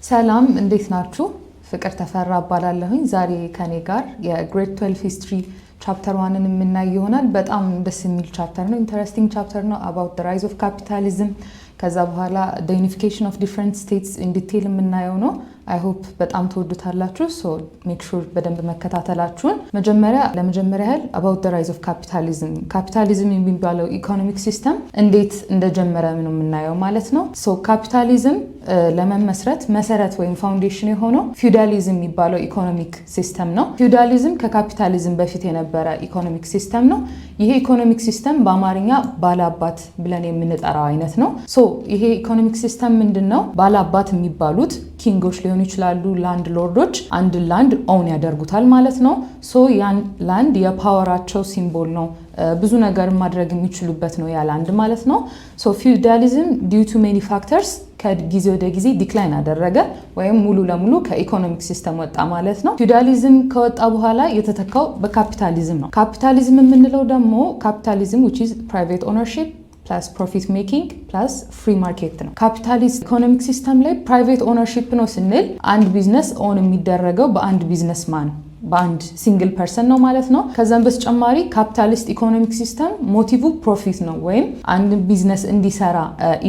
ሰላም እንዴት ናችሁ? ፍቅር ተፈራ እባላለሁኝ። ዛሬ ከኔ ጋር የግሬድ 12 ሂስትሪ ቻፕተር 1ን የምናይ ይሆናል። በጣም ደስ የሚል ቻፕተር ነው። ኢንተረስቲንግ ቻፕተር ነው about the rise of capitalism። ከዛ በኋላ the unification of different states in detail የምናየው ነው። I hope በጣም ተወዱታላችሁ። so make sure በደንብ መከታተላችሁን። ለመጀመሪያ ያህል about the rise of capitalism የሚባለው ኢኮኖሚክ ሲስተም እንዴት እንደጀመረ ነው የምናየው ማለት ነው። so capitalism ለመመስረት መሰረት ወይም ፋውንዴሽን የሆነው ፊውዳሊዝም የሚባለው ኢኮኖሚክ ሲስተም ነው። ፊውዳሊዝም ከካፒታሊዝም በፊት የነበረ ኢኮኖሚክ ሲስተም ነው። ይሄ ኢኮኖሚክ ሲስተም በአማርኛ ባላባት ብለን የምንጠራው አይነት ነው። so ይሄ ኢኮኖሚክ ሲስተም ምንድነው? ባላባት የሚባሉት ኪንጎች ሊሆኑ ይችላሉ፣ ላንድ ሎርዶች አንድ ላንድ ኦውን ያደርጉታል ማለት ነው። ሶ ያን ላንድ የፓወራቸው ሲምቦል ነው። ብዙ ነገር ማድረግ የሚችሉበት ነው ያ ላንድ ማለት ነው። ሶ ፊውዳሊዝም ዲው ቱ ሜኒ ፋክተርስ ከጊዜ ወደ ጊዜ ዲክላይን አደረገ ወይም ሙሉ ለሙሉ ከኢኮኖሚክ ሲስተም ወጣ ማለት ነው። ፊውዳሊዝም ከወጣ በኋላ የተተካው በካፒታሊዝም ነው። ካፒታሊዝም የምንለው ደግሞ ካፒታሊዝም which is private ownership plus profit making plus free market ነው። ካፒታሊስት ኢኮኖሚክ ሲስተም ላይ ፕራይቬት ኦነርሺፕ ነው ስንል አንድ ቢዝነስ ኦን የሚደረገው በአንድ ቢዝነስማን በአንድ ሲንግል ፐርሰን ነው ማለት ነው። ከዛም በተጨማሪ ካፒታሊስት ኢኮኖሚክ ሲስተም ሞቲቭ ፕሮፊት ነው ወይም አንድ ቢዝነስ እንዲሰራ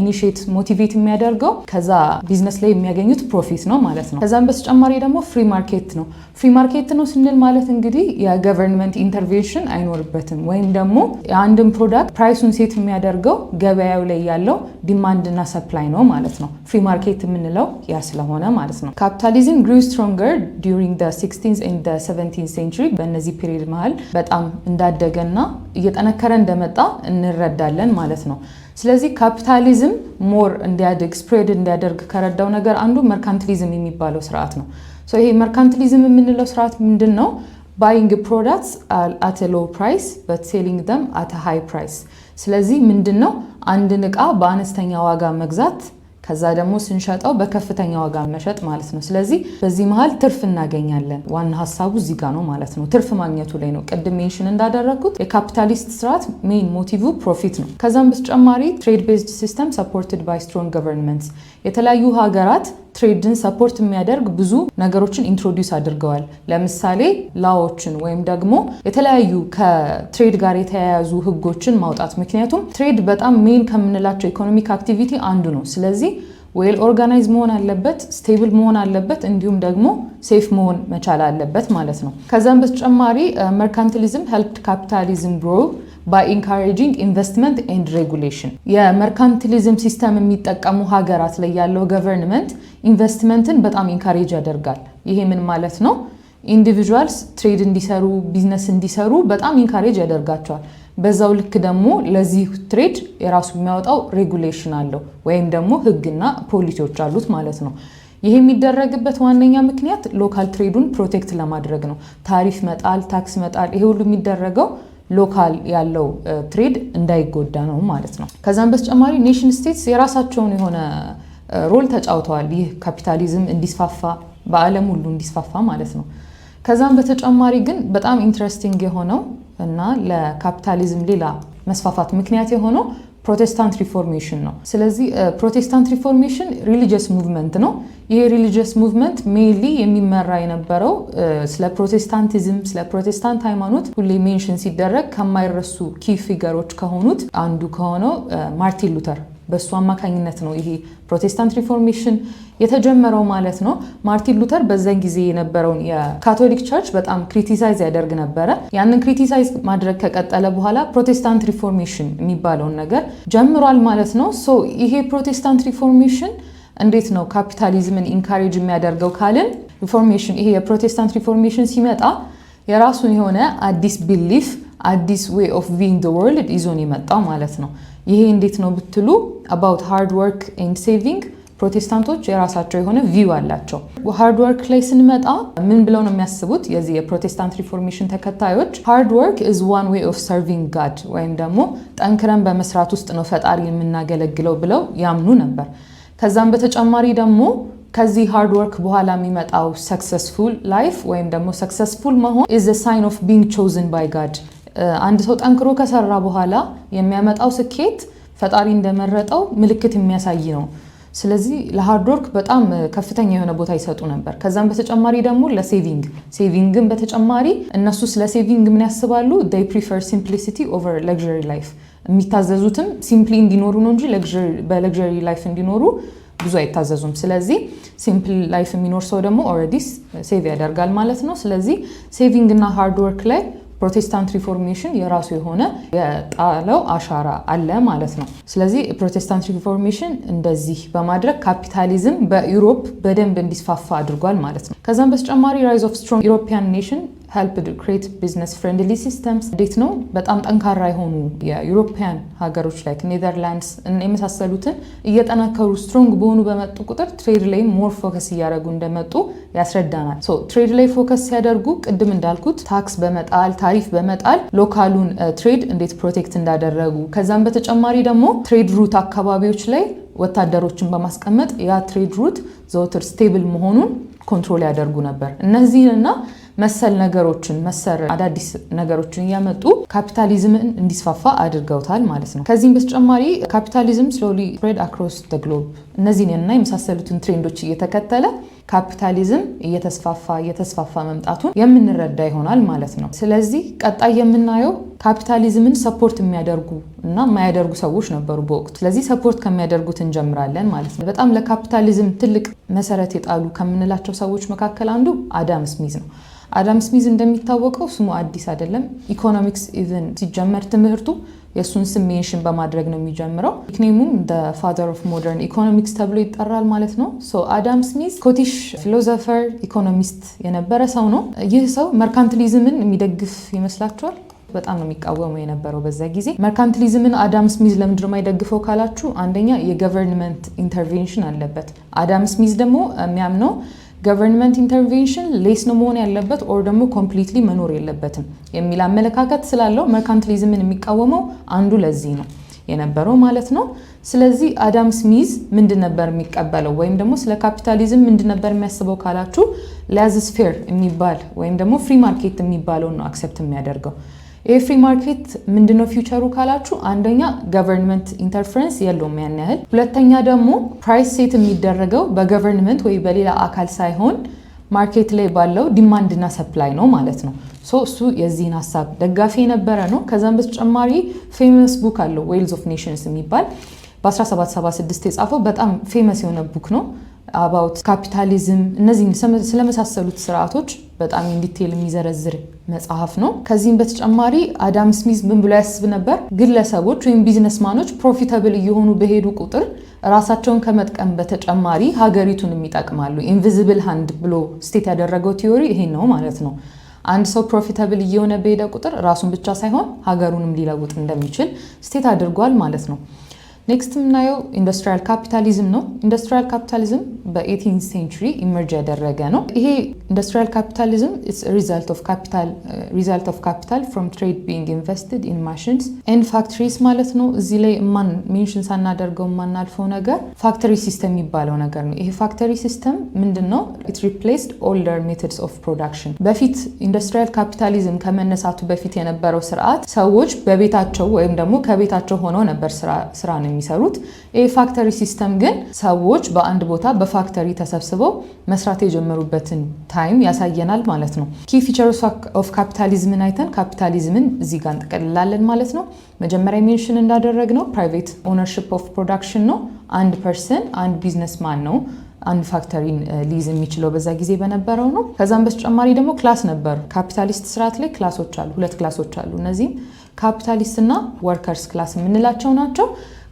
ኢኒሺየት ሞቲቬት የሚያደርገው ከዛ ቢዝነስ ላይ የሚያገኙት ፕሮፊት ነው ማለት ነው። ከዛም በተጨማሪ ደግሞ ፍሪ ማርኬት ነው። ፍሪ ማርኬት ነው ስንል ማለት እንግዲህ የገቨርንመንት ኢንተርቬንሽን አይኖርበትም ወይም ደግሞ የአንድን ፕሮዳክት ፕራይሱን ሴት የሚያደርገው ገበያው ላይ ያለው ዲማንድ እና ሰፕላይ ነው ማለት ነው። ፍሪ ማርኬት የምንለው ያ ስለሆነ ማለት ነው። ካፒታሊዝም grew stronger during the 16th and the 17th century በእነዚህ ፒሪየድ መሃል በጣም እንዳደገና እየጠነከረ እንደመጣ እንረዳለን ማለት ነው። ስለዚህ ካፒታሊዝም ሞር እንዲያድግ ስፕሬድ እንዲያደርግ ከረዳው ነገር አንዱ መርካንቲሊዝም የሚባለው ስርዓት ነው። ሶ ይሄ መርካንቲሊዝም የምንለው ስርዓት ምንድነው? buying products at a low price but selling them at a high price። ስለዚህ ምንድነው አንድን ዕቃ በአነስተኛ ዋጋ መግዛት ከዛ ደግሞ ስንሸጠው በከፍተኛ ዋጋ መሸጥ ማለት ነው። ስለዚህ በዚህ መሃል ትርፍ እናገኛለን። ዋና ሐሳቡ እዚህ ጋር ነው ማለት ነው። ትርፍ ማግኘቱ ላይ ነው። ቅድም ሜንሽን እንዳደረኩት የካፒታሊስት ስርዓት ሜን ሞቲቭ ፕሮፊት ነው። ከዛም በተጨማሪ ትሬድ ቤዝድ ሲስተም ሰፖርትድ ባይ ስትሮንግ ገቨርንመንትስ የተለያዩ ሀገራት ትሬድን ሰፖርት የሚያደርግ ብዙ ነገሮችን ኢንትሮዲዩስ አድርገዋል። ለምሳሌ ላዎችን ወይም ደግሞ የተለያዩ ከትሬድ ጋር የተያያዙ ህጎችን ማውጣት። ምክንያቱም ትሬድ በጣም ሜን ከምንላቸው ኢኮኖሚክ አክቲቪቲ አንዱ ነው። ስለዚህ ዌል ኦርጋናይዝ መሆን አለበት፣ ስቴብል መሆን አለበት፣ እንዲሁም ደግሞ ሴፍ መሆን መቻል አለበት ማለት ነው። ከዛም በተጨማሪ መርካንቲሊዝም ሄልፕድ ካፒታሊዝም ግሮ by encouraging investment and regulation። የመርካንቲሊዝም ሲስተም የሚጠቀሙ ሀገራት ላይ ያለው ገቨርንመንት ኢንቨስትመንትን በጣም ኢንካሬጅ ያደርጋል። ይሄ ምን ማለት ነው? ኢንዲቪጁዋልስ ትሬድ እንዲሰሩ ቢዝነስ እንዲሰሩ በጣም ኢንካሬጅ ያደርጋቸዋል። በዛው ልክ ደግሞ ለዚህ ትሬድ የራሱ የሚያወጣው ሬጉሌሽን አለው ወይም ደግሞ ህግና ፖሊሲዎች አሉት ማለት ነው። ይሄ የሚደረግበት ዋነኛ ምክንያት ሎካል ትሬዱን ፕሮቴክት ለማድረግ ነው። ታሪፍ መጣል፣ ታክስ መጣል፣ ይሄ ሁሉ የሚደረገው ሎካል ያለው ትሬድ እንዳይጎዳ ነው ማለት ነው። ከዛም በተጨማሪ ኔሽን ስቴትስ የራሳቸውን የሆነ ሮል ተጫውተዋል። ይህ ካፒታሊዝም እንዲስፋፋ በዓለም ሁሉ እንዲስፋፋ ማለት ነው። ከዛም በተጨማሪ ግን በጣም ኢንትረስቲንግ የሆነው እና ለካፒታሊዝም ሌላ መስፋፋት ምክንያት የሆነው ፕሮቴስታንት ሪፎርሜሽን ነው። ስለዚህ ፕሮቴስታንት ሪፎርሜሽን ሪሊጂየስ ሙቭመንት ነው። ይሄ ሪሊጂየስ ሙቭመንት ሜንሊ የሚመራ የነበረው ስለ ፕሮቴስታንቲዝም ስለ ፕሮቴስታንት ሃይማኖት ሁሌ ሜንሽን ሲደረግ ከማይረሱ ኪ ፊገሮች ከሆኑት አንዱ ከሆነው ማርቲን ሉተር በሱ አማካኝነት ነው ይሄ ፕሮቴስታንት ሪፎርሜሽን የተጀመረው ማለት ነው። ማርቲን ሉተር በዛን ጊዜ የነበረውን የካቶሊክ ቸርች በጣም ክሪቲሳይዝ ያደርግ ነበረ። ያንን ክሪቲሳይዝ ማድረግ ከቀጠለ በኋላ ፕሮቴስታንት ሪፎርሜሽን የሚባለውን ነገር ጀምሯል ማለት ነው። ሶ ይሄ ፕሮቴስታንት ሪፎርሜሽን እንዴት ነው ካፒታሊዝምን ኢንካሬጅ የሚያደርገው ካልን ሪፎርሜሽን ይሄ የፕሮቴስታንት ሪፎርሜሽን ሲመጣ የራሱን የሆነ አዲስ ቢሊፍ አዲስ ዌይ ኦፍ ቪዊንግ ዘ ወርልድ ይዞን የመጣው ማለት ነው። ይሄ እንዴት ነው ብትሉ about hard work and saving ፕሮቴስታንቶች የራሳቸው የሆነ ቪው አላቸው። ሃርድ ወርክ ላይ ስንመጣ ምን ብለው ነው የሚያስቡት? የዚህ የፕሮቴስታንት ሪፎርሜሽን ተከታዮች ሃርድ ወርክ is one way of serving God ወይም ደግሞ ጠንክረን በመስራት ውስጥ ነው ፈጣሪ የምናገለግለው ብለው ያምኑ ነበር። ከዛም በተጨማሪ ደግሞ ከዚህ ሃርድ ወርክ በኋላ የሚመጣው ሰክሰስፉል ላይፍ ወይም ደግሞ ሰክሰስፉል መሆን is a sign of being chosen by God። አንድ ሰው ጠንክሮ ከሰራ በኋላ የሚያመጣው ስኬት ፈጣሪ እንደመረጠው ምልክት የሚያሳይ ነው። ስለዚህ ለሃርድ ወርክ በጣም ከፍተኛ የሆነ ቦታ ይሰጡ ነበር። ከዛም በተጨማሪ ደግሞ ለሴቪንግን በተጨማሪ እነሱ ስለ ሴቪንግ ምን ያስባሉ? they prefer simplicity over luxury life የሚታዘዙትም ሲምፕሊ እንዲኖሩ ነው እንጂ በለግዠሪ ላይፍ እንዲኖሩ ብዙ አይታዘዙም። ስለዚህ ሲምፕል ላይፍ የሚኖር ሰው ደግሞ ኦልሬዲ ሴቭ ያደርጋል ማለት ነው። ስለዚህ ሴቪንግ እና ሃርድ ወርክ ላይ ፕሮቴስታንት ሪፎርሜሽን የራሱ የሆነ የጣለው አሻራ አለ ማለት ነው። ስለዚህ ፕሮቴስታንት ሪፎርሜሽን እንደዚህ በማድረግ ካፒታሊዝም በዩሮፕ በደንብ እንዲስፋፋ አድርጓል ማለት ነው። ከዛም በተጨማሪ ራይዝ ኦፍ ስትሮንግ ዩሮፒያን ኔሽን helped create business friendly systems እንዴት ነው በጣም ጠንካራ የሆኑ የዩሮፒያን ሀገሮች ላይክ ኔዘርላንድስ የመሳሰሉትን እየጠናከሩ ስትሮንግ በሆኑ በመጡ ቁጥር ትሬድ ላይ ሞር ፎከስ እያደረጉ እንደመጡ ያስረዳናል። ትሬድ ላይ ፎከስ ሲያደርጉ ቅድም እንዳልኩት ታክስ በመጣል ታሪፍ በመጣል ሎካሉን ትሬድ እንዴት ፕሮቴክት እንዳደረጉ ከዛም በተጨማሪ ደግሞ ትሬድ ሩት አካባቢዎች ላይ ወታደሮችን በማስቀመጥ ያ ትሬድ ሩት ዘወትር ስቴብል መሆኑን ኮንትሮል ያደርጉ ነበር። እነዚህንና መሰል ነገሮችን አዳዲስ ነገሮችን እያመጡ ካፒታሊዝምን እንዲስፋፋ አድርገውታል ማለት ነው። ከዚህም በተጨማሪ ካፒታሊዝም ስሎሊ ስፕሬድ አክሮስ ዘ ግሎብ እነዚህንና የመሳሰሉትን ትሬንዶች እየተከተለ ካፒታሊዝም እየተስፋፋ መምጣቱን የምንረዳ ይሆናል ማለት ነው። ስለዚህ ቀጣይ የምናየው ካፒታሊዝምን ሰፖርት የሚያደርጉ እና የማያደርጉ ሰዎች ነበሩ በወቅቱ። ስለዚህ ሰፖርት ከሚያደርጉት እንጀምራለን ማለት ነው። በጣም ለካፒታሊዝም ትልቅ መሰረት የጣሉ ከምንላቸው ሰዎች መካከል አንዱ አዳም ስሚዝ ነው። አዳም ስሚዝ እንደሚታወቀው ስሙ አዲስ አይደለም። ኢኮኖሚክስ ኢቭን ሲጀመር ትምህርቱ የሱን ስም ሜንሽን በማድረግ ነው የሚጀምረው። ኒክኔሙም the father of modern economics ተብሎ ይጠራል ማለት ነው። አዳም ስሚዝ ስኮቲሽ ፊሎሶፈር ኢኮኖሚስት የነበረ ሰው ነው። ይህ ሰው መርካንቲሊዝምን የሚደግፍ ይመስላችኋል? በጣም ነው የሚቃወመው የነበረው በዛ ጊዜ። መርካንቲሊዝምን አዳም ስሚዝ ለምንድነው የማይደግፈው ካላችሁ፣ አንደኛ የገቨርንመንት ኢንተርቬንሽን አለበት። አዳም ስሚዝ ደግሞ የሚያምነው ገቨርንመንት ኢንተርቬንሽን ሌስ ነው መሆን ያለበት ኦር ደግሞ ኮምፕሊትሊ መኖር የለበትም የሚል አመለካከት ስላለው መርካንቲሊዝምን የሚቃወመው አንዱ ለዚህ ነው የነበረው ማለት ነው። ስለዚህ አዳም ስሚዝ ምንድን ነበር የሚቀበለው ወይም ደግሞ ስለ ካፒታሊዝም ምንድን ነበር የሚያስበው ካላችሁ፣ ላዝስ ፌር የሚባል ወይም ደግሞ ፍሪ ማርኬት የሚባለው ነው አክሰፕት የሚያደርገው። ይህ ፍሪ ማርኬት ምንድነው ፊውቸሩ ካላችሁ፣ አንደኛ ገቨርንመንት ኢንተርፈረንስ የለውም ያን ያህል። ሁለተኛ ደግሞ ፕራይስ ሴት የሚደረገው በገቨርንመንት ወይ በሌላ አካል ሳይሆን ማርኬት ላይ ባለው ዲማንድ እና ሰፕላይ ነው ማለት ነው። እሱ የዚህን ሀሳብ ደጋፊ የነበረ ነው። ከዛም በተጨማሪ ፌመስ ቡክ አለው ዌልዝ ኦፍ ኔሽንስ የሚባል በ1776 የጻፈው በጣም ፌመስ የሆነ ቡክ ነው አባውት ካፒታሊዝም። እነዚህ ስለመሳሰሉት ስርዓቶች በጣም ኢንዲቴል የሚዘረዝር መጽሐፍ ነው። ከዚህም በተጨማሪ አዳም ስሚዝ ምን ብሎ ያስብ ነበር? ግለሰቦች ወይም ቢዝነስማኖች ፕሮፊታብል እየሆኑ በሄዱ ቁጥር ራሳቸውን ከመጥቀም በተጨማሪ ሀገሪቱን የሚጠቅማሉ። ኢንቪዚብል ሃንድ ብሎ ስቴት ያደረገው ቲዮሪ ይሄን ነው ማለት ነው። አንድ ሰው ፕሮፊታብል እየሆነ በሄደ ቁጥር ራሱን ብቻ ሳይሆን ሀገሩንም ሊለውጥ እንደሚችል ስቴት አድርጓል ማለት ነው። ኔክስት የምናየው ኢንዱስትሪያል ካፒታሊዝም ነው። ኢንዱስትሪያል ካፒታሊዝም በ18th ሴንቹሪ ኢመርጅ ያደረገ ነው። ይሄ ኢንዱስትሪያል ካፒታሊዝም ኢትስ ሪዛልት ኦፍ ካፒታል ፍሮም ትሬድ ቢንግ ኢንቨስትድ ኢን ማሽንስ ኤንድ ፋክተሪስ ማለት ነው። እዚህ ላይ ሜንሽን ሳናደርገው የማናልፈው ነገር ፋክተሪ ሲስተም የሚባለው ነገር ነው። ይሄ ፋክተሪ ሲስተም ምንድን ነው? ኢት ሪፕሌስድ ኦልደር ሜቶድስ ኦፍ ፕሮዳክሽን። በፊት ኢንዱስትሪያል ካፒታሊዝም ከመነሳቱ በፊት የነበረው ስርዓት ሰዎች በቤታቸው ወይም ደግሞ ከቤታቸው ሆነው ነበር ስራ ነው የሚሰሩት። ይህ ፋክተሪ ሲስተም ግን ሰዎች በአንድ ቦታ በፋክተሪ ተሰብስበው መስራት የጀመሩበትን ታይም ያሳየናል ማለት ነው። ኪ ፊቸርስ ኦፍ ካፒታሊዝምን አይተን ካፒታሊዝምን እዚህ ጋር እንጠቀልላለን ማለት ነው። መጀመሪያ ሜንሽን እንዳደረግነው ፕራይቬት ኦነርሺፕ ኦፍ ፕሮዳክሽን ነው። አንድ ፐርሰን አንድ ቢዝነስማን ነው አንድ ፋክተሪን ሊይዝ የሚችለው በዛ ጊዜ በነበረው ነው። ከዛም በተጨማሪ ደግሞ ክላስ ነበር። ካፒታሊስት ስርዓት ላይ ክላሶች አሉ፣ ሁለት ክላሶች አሉ። እነዚህም ካፒታሊስት እና ወርከርስ ክላስ የምንላቸው ናቸው።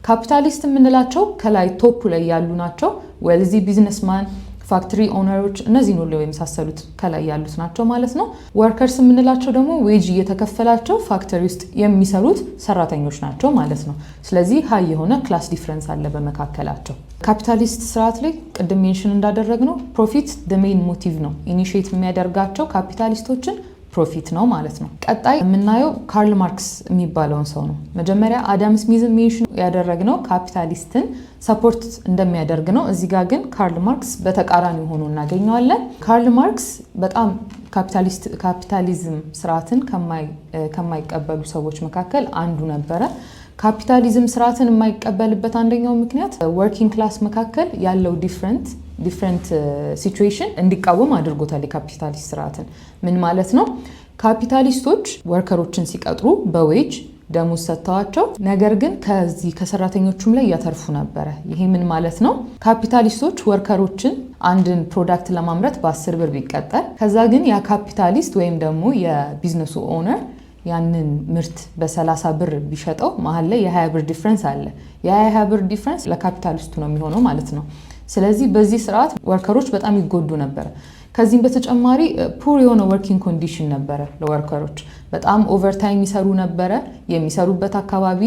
ካፒታሊስት የምንላቸው ከላይ ቶፕ ላይ ያሉ ናቸው። ዌልዚ ቢዝነስማን፣ ፋክተሪ ኦነሮች እነዚህ ነው የመሳሰሉት ከላይ ያሉት ናቸው ማለት ነው። ወርከርስ የምንላቸው ደግሞ ዌጅ እየተከፈላቸው ፋክተሪ ውስጥ የሚሰሩት ሰራተኞች ናቸው ማለት ነው። ስለዚህ ሀይ የሆነ ክላስ ዲፍረንስ አለ በመካከላቸው። ካፒታሊስት ስርዓት ላይ ቅድም ሜንሽን እንዳደረግነው ፕሮፊት ዘ ሜይን ሞቲቭ ነው። ኢኒሺየት የሚያደርጋቸው ካፒታሊስቶችን ፕሮፊት ነው ማለት ነው። ቀጣይ የምናየው ካርል ማርክስ የሚባለውን ሰው ነው። መጀመሪያ አዳም ስሚዝ ሜንሽን ያደረግነው ካፒታሊስትን ሰፖርት እንደሚያደርግ ነው። እዚህ ጋር ግን ካርል ማርክስ በተቃራኒ ሆኖ እናገኘዋለን። ካርል ማርክስ በጣም ካፒታሊዝም ስርዓትን ከማይቀበሉ ሰዎች መካከል አንዱ ነበረ። ካፒታሊዝም ስርዓትን የማይቀበልበት አንደኛው ምክንያት ወርኪንግ ክላስ መካከል ያለው ዲፍረንት ሲቹዌሽን እንዲቃወም አድርጎታል የካፒታሊስት ስርዓትን። ምን ማለት ነው? ካፒታሊስቶች ወርከሮችን ሲቀጥሩ በዌጅ ደሞዝ ሰጥተዋቸው፣ ነገር ግን ከሰራተኞቹም ላይ ያተርፉ ነበረ። ይሄ ምን ማለት ነው? ካፒታሊስቶች ወርከሮችን አንድን ፕሮዳክት ለማምረት በ10 ብር ቢቀጠር፣ ከዛ ግን ያ ካፒታሊስት ወይም ደግሞ የቢዝነሱ ኦነር ያንን ምርት በ30 ብር ቢሸጠው መሀል ላይ የ20 ብር ዲፍረንስ አለ። የ20 ብር ዲፍረንስ ለካፒታሊስቱ ነው የሚሆነው ማለት ነው። ስለዚህ በዚህ ስርዓት ወርከሮች በጣም ይጎዱ ነበረ። ከዚህም በተጨማሪ ፑር የሆነ ወርኪንግ ኮንዲሽን ነበረ ለወርከሮች። በጣም ኦቨርታይም ይሰሩ ነበረ። የሚሰሩበት አካባቢ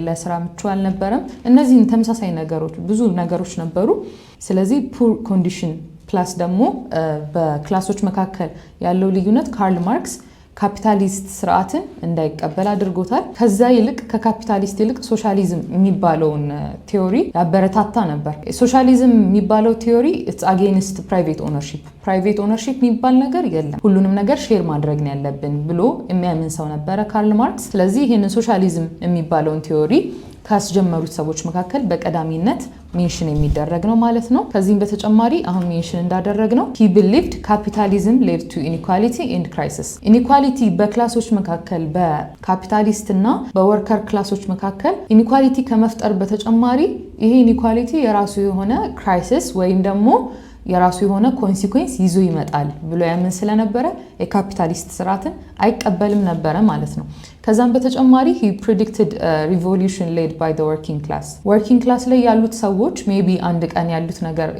ለስራ ምቹ አልነበረም። እነዚህን ተመሳሳይ ነገሮች ብዙ ነገሮች ነበሩ። ስለዚህ ፑር ኮንዲሽን ፕላስ ደግሞ በክላሶች መካከል ያለው ልዩነት ካርል ማርክስ ካፒታሊስት ስርዓትን እንዳይቀበል አድርጎታል። ከዛ ይልቅ ከካፒታሊስት ይልቅ ሶሻሊዝም የሚባለውን ቲዮሪ ያበረታታ ነበር። ሶሻሊዝም የሚባለው ቲዮሪ ኢትስ አጌንስት ፕራይቬት ኦነርሺፕ። ፕራይቬት ኦነርሺፕ የሚባል ነገር የለም፣ ሁሉንም ነገር ሼር ማድረግ ነው ያለብን ብሎ የሚያምን ሰው ነበረ ካርል ማርክስ። ስለዚህ ይህንን ሶሻሊዝም የሚባለውን ቲዮሪ ካስጀመሩት ሰዎች መካከል በቀዳሚነት ሜንሽን የሚደረግ ነው ማለት ነው። ከዚህም በተጨማሪ አሁን ሜንሽን እንዳደረግ ነው he believed capitalism led to inequality and crisis። ኢኒኳሊቲ በክላሶች መካከል በካፒታሊስት እና በወርከር ክላሶች መካከል ኢኒኳሊቲ ከመፍጠር በተጨማሪ ይሄ ኢኒኳሊቲ የራሱ የሆነ ክራይሲስ ወይም ደግሞ የራሱ የሆነ ኮንሲኩዌንስ ይዞ ይመጣል ብሎ ያምን ስለነበረ የካፒታሊስት ስርዓትን አይቀበልም ነበረ ማለት ነው። ከዛም በተጨማሪ he predicted a revolution led by the working class። working class ላይ ያሉት ሰዎች ሜቢ አንድ ቀን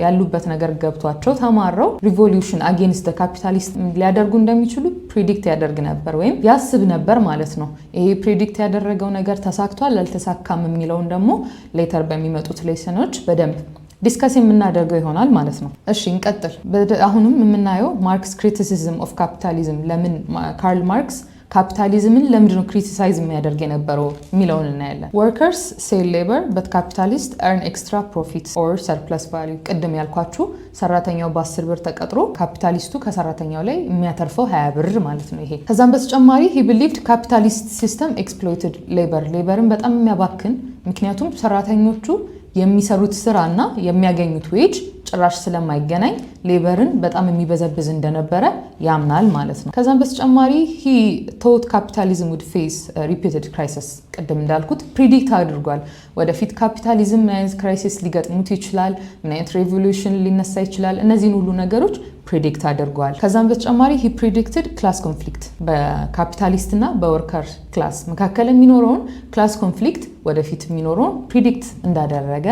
ያሉበት ነገር ገብቷቸው ተማረው ሪቮሉሽን አጌንስት the capitalist ሊያደርጉ እንደሚችሉ ፕሪዲክት ያደርግ ነበር ወይም ያስብ ነበር ማለት ነው። ይሄ ፕሪዲክት ያደረገው ነገር ተሳክቷል አልተሳካም የሚለውን ደግሞ ሌተር በሚመጡት ሌሰኖች በደንብ ዲስከስ የምናደርገው ይሆናል ማለት ነው። እሺ እንቀጥል። አሁንም የምናየው ማርክስ ክሪቲሲዝም ኦፍ ካፒታሊዝም፣ ለምን ካርል ማርክስ ካፒታሊዝምን ለምንድነው ክሪቲሳይዝ የሚያደርግ የነበረው የሚለውን እናያለን። ወርከርስ ሴል ሌበር በት ካፒታሊስት earn extra profits or surplus value። ቅድም ያልኳችሁ ሰራተኛው በ10 ብር ተቀጥሮ ካፒታሊስቱ ከሰራተኛው ላይ የሚያተርፈው 20 ብር ማለት ነው ይሄ። ከዛም በተጨማሪ he believed capitalist system exploited ሌበርን በጣም የሚያባክን፣ ምክንያቱም ሰራተኞቹ የሚሰሩት ስራና የሚያገኙት ዌጅ ጭራሽ ስለማይገናኝ ሌበርን በጣም የሚበዘብዝ እንደነበረ ያምናል ማለት ነው። ከዛም በተጨማሪ he thought capitalism would face repeated crisis። ቅድም እንዳልኩት ፕሪዲክት አድርጓል። ወደፊት ካፒታሊዝም ምን አይነት ክራይሲስ ሊገጥሙት ይችላል፣ ምን አይነት ሬቮሉሽን ሊነሳ ይችላል፣ እነዚህን ሁሉ ነገሮች ፕሪዲክት አድርጓል። ከዛም በተጨማሪ he predicted class conflict። በካፒታሊስት እና በወርከር ክላስ መካከል የሚኖረውን ክላስ ኮንፍሊክት ወደፊት የሚኖረውን ፕሪዲክት እንዳደረገ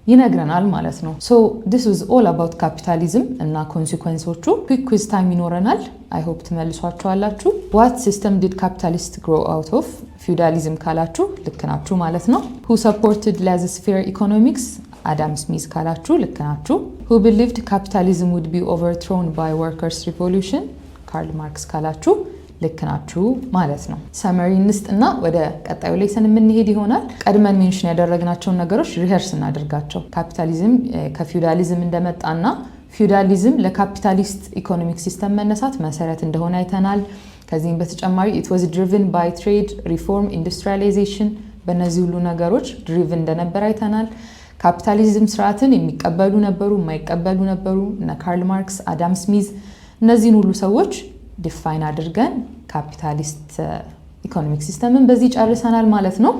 ይነግረናል ማለት ነው። so this was all about capitalism እና ኮንሲኩዌንሶቹ። quick quiz time ይኖረናል። I hope ትመልሷቸዋላችሁ። what system did capitalists grow out of? feudalism ካላችሁ ልክ ናችሁ ማለት ነው። who supported laissez-faire economics? አዳም ስሚዝ ካላችሁ ልክ ናችሁ። who believed capitalism would be overthrown by workers revolution? ካርል ማርክስ ካላችሁ ልክ ናችሁ ማለት ነው። ሰመሪ እንስጥና ወደ ቀጣዩ ሌሰን የምንሄድ ይሆናል። ቀድመን ሜንሽን ያደረግናቸውን ነገሮች ሪሄርስ እናደርጋቸው። ካፒታሊዝም ከፊውዳሊዝም እንደመጣና ፊውዳሊዝም ለካፒታሊስት ኢኮኖሚክ ሲስተም መነሳት መሰረት እንደሆነ አይተናል። ከዚህም በተጨማሪ it was driven by trade reform, industrialization በእነዚህ ሁሉ ነገሮች ድሪቭን እንደነበር አይተናል። ካፒታሊዝም ስርዓትን የሚቀበሉ ነበሩ፣ የማይቀበሉ ነበሩ። እነ ካርል ማርክስ፣ አዳም ስሚዝ እነዚህን ሁሉ ሰዎች ዲፋይን አድርገን ካፒታሊስት ኢኮኖሚክ ሲስተምን በዚህ ጨርሰናል ማለት ነው።